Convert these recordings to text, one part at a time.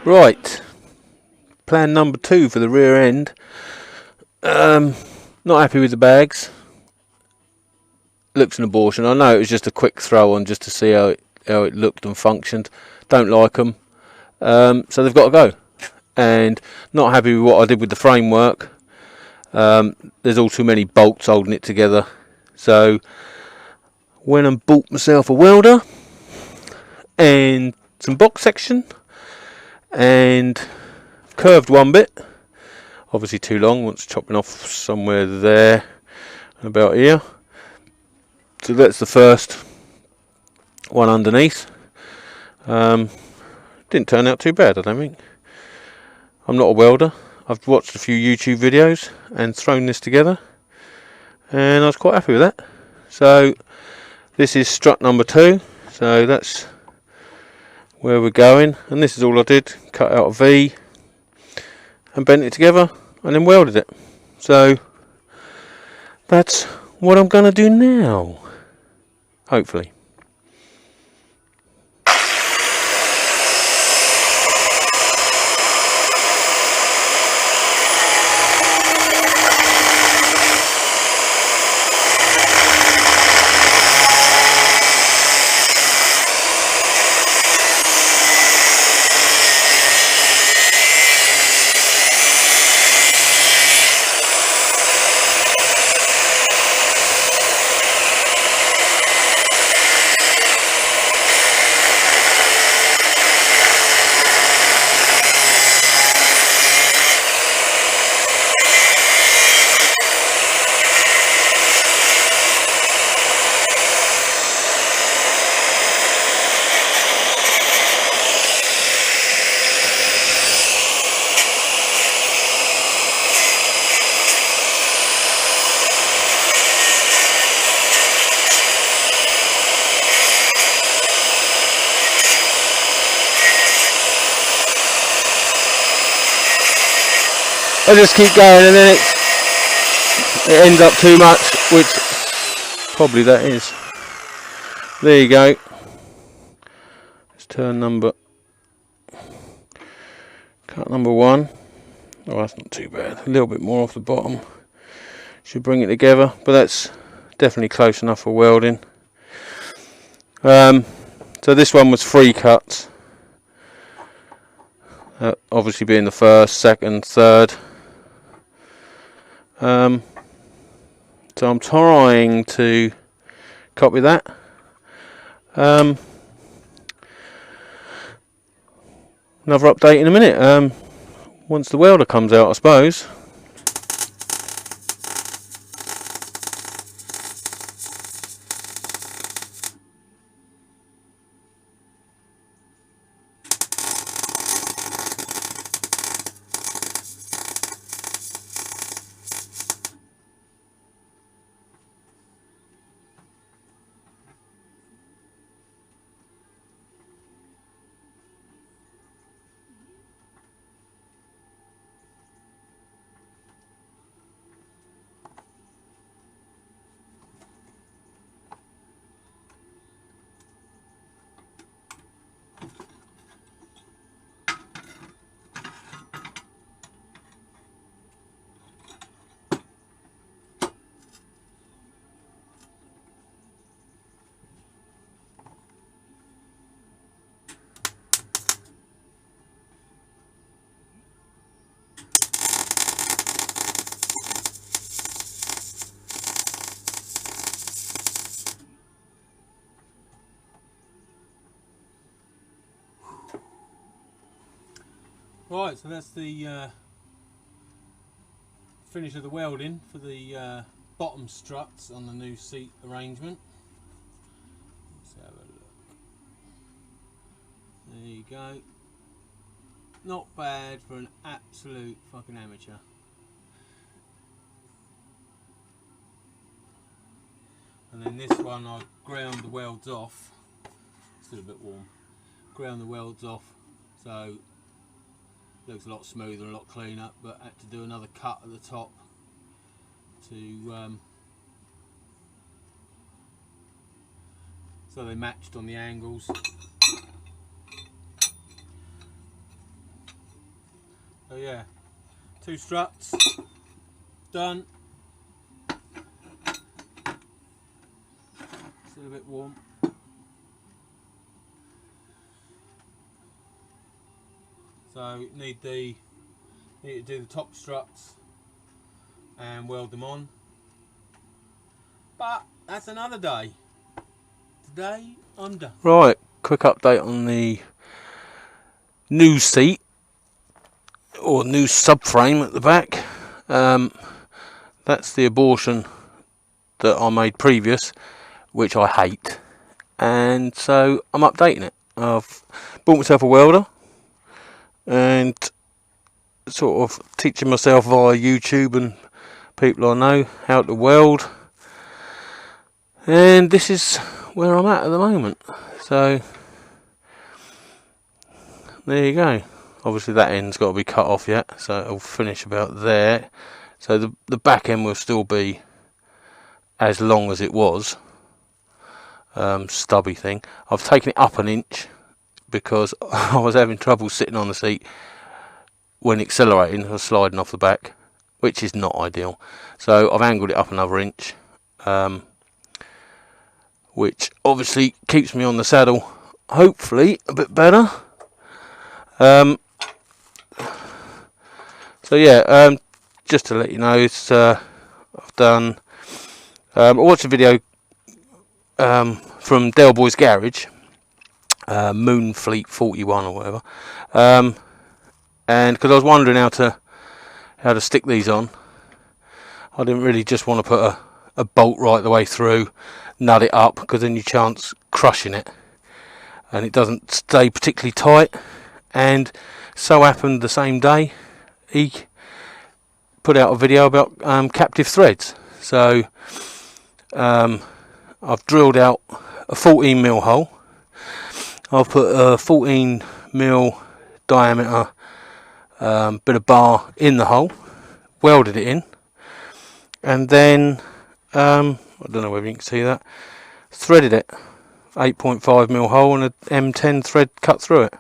Right, plan number 2 for the rear end. Not happy with the bags. Looks an abortion. I know it was just a quick throw on just to see how it looked and functioned. Don't like them, so they've got to go. And not happy with what I did with the framework. There's all too many bolts holding it together. So went and bought myself a welder and some box section, and curved one bit. Obviously too long. Wants chopping off somewhere there, about here. So that's the first one underneath. Didn't turn out too bad, I don't think. I'm not a welder. I've watched a few YouTube videos and thrown this together, and I was quite happy with that. So this is strut number 2. So that's where we're going, and this is all I did. Cut out a V and bent it together and then welded it. So that's what I'm going to do now, hopefully. I just keep going, and then it ends up too much, which probably that is. There you go. Let's turn cut number 1. Oh, that's not too bad. A little bit more off the bottom. Should bring it together, but that's definitely close enough for welding. So this one was 3 cuts. Obviously being the first, second, third. So I'm trying to copy that. Another update in a minute. Once the welder comes out, I suppose. Right, so that's the finish of the welding for the bottom struts on the new seat arrangement. Let's have a look. There you go. Not bad for an absolute fucking amateur. And then this one I ground the welds off. Still a bit warm. Ground the welds off, so looks a lot smoother and a lot cleaner, but had to do another cut at the top to so they matched on the angles. So yeah, 2 struts done. Still a bit warm. So need to do the top struts and weld them on. But that's another day. Today I'm done. Right, quick update on the new seat or new subframe at the back. That's the abortion that I made previous, which I hate, and so I'm updating it. I've bought myself a welder and sort of teaching myself via YouTube and people I know how to weld, and this is where I'm at the moment. So there you go. Obviously that end's got to be cut off yet, so it'll finish about there. So the back end will still be as long as it was, stubby thing. I've taken it up an inch because I was having trouble sitting on the seat when accelerating. I was sliding off the back, which is not ideal. So I've angled it up another inch, which obviously keeps me on the saddle hopefully a bit better. So yeah, just to let you know, it's I've done. I watched a video from Del Boy's Garage, Moonfleet 41 or whatever, and because I was wondering how to stick these on, I didn't really just want to put a bolt right the way through, nut it up, because then you chance crushing it, and it doesn't stay particularly tight. And so happened the same day he put out a video about captive threads. So I've drilled out a 14mm hole. I've put a 14mm diameter bit of bar in the hole, welded it in, and then I don't know whether you can see that, threaded it. 8.5mm hole and a M10 thread cut through it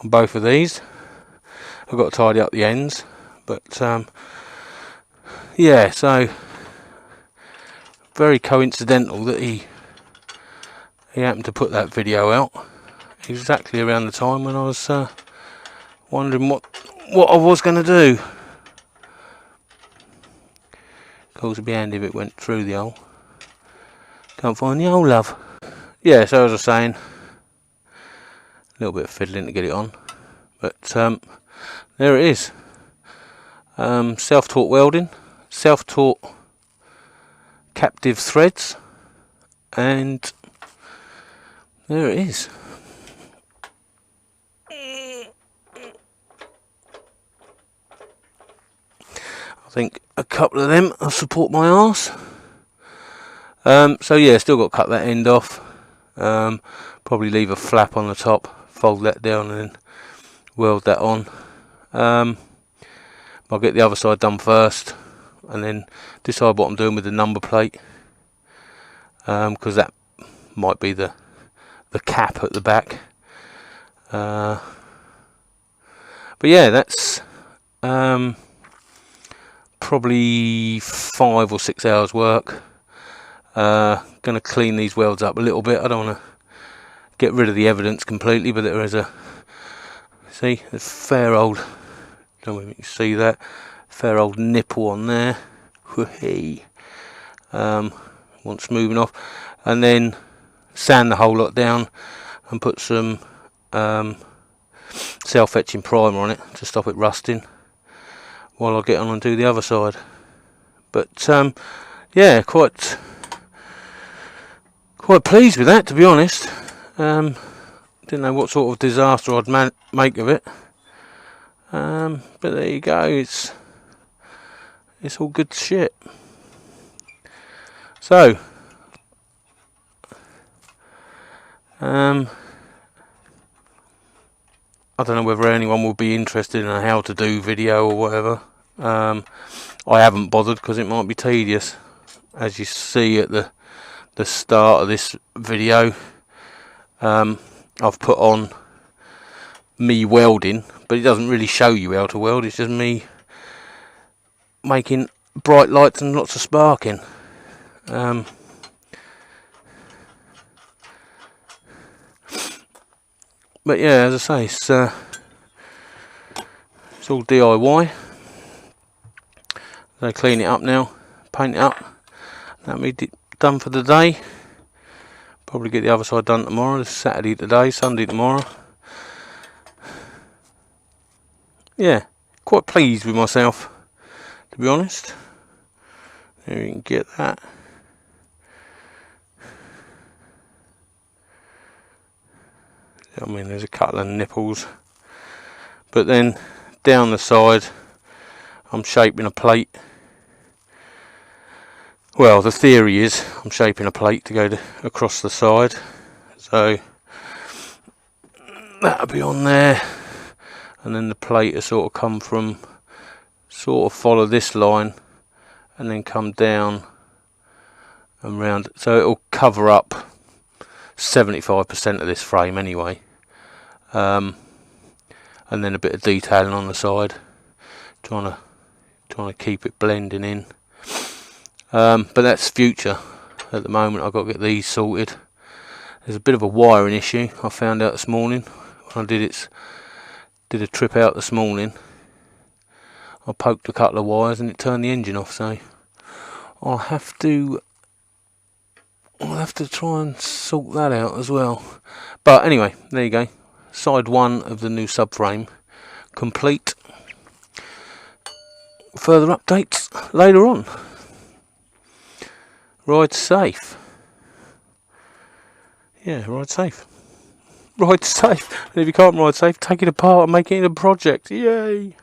on both of these. I've got to tidy up the ends, but yeah, so very coincidental that he happened to put that video out exactly around the time when I was wondering what I was going to do. Of course, it'd be handy if it went through the hole. Can't find the hole, love. Yeah, so as I was saying, a little bit of fiddling to get it on, but there it is. Self-taught welding, self-taught captive threads, and there it is. I think a couple of them will support my arse. So yeah, still got to cut that end off. Probably leave a flap on the top, fold that down and then weld that on. I'll get the other side done first and then decide what I'm doing with the number plate, because that might be the cap at the back. But yeah, that's probably 5 or 6 hours work. Gonna clean these welds up a little bit. I don't want to get rid of the evidence completely, but there is a fair old, don't know if you can see that, fair old nipple on there. Want smoothing off, and then sand the whole lot down and put some self-etching primer on it to stop it rusting while I get on and do the other side. But yeah, quite pleased with that, to be honest. Didn't know what sort of disaster I'd make of it, but there you go. It's all good shit. So I don't know whether anyone will be interested in a how to do video or whatever. I haven't bothered because it might be tedious. As you see at the start of this video, I've put on me welding, but it doesn't really show you how to weld. It's just me making bright lights and lots of sparking. But yeah, as I say, it's all DIY. So clean it up now, paint it up. That'll be done for the day. Probably get the other side done tomorrow. It's Saturday today, Sunday tomorrow. Yeah, quite pleased with myself, to be honest. There you can get that. I mean, there's a couple of nipples, but then down the side I'm shaping a plate. Well, the theory is I'm shaping a plate to go across the side, so that'll be on there, and then the plate will sort of come from, sort of follow this line and then come down and round, so it'll cover up 75% of this frame anyway, and then a bit of detailing on the side, trying to keep it blending in. But that's future. At the moment I've got to get these sorted. There's a bit of a wiring issue I found out this morning when I did a trip out this morning. I poked a couple of wires and it turned the engine off, so I'll have to try and sort that out as well. But anyway, there you go. Side 1 of the new subframe complete. Further updates later on. Ride safe. Yeah, ride safe. Ride safe. And if you can't ride safe, take it apart and make it into a project. Yay!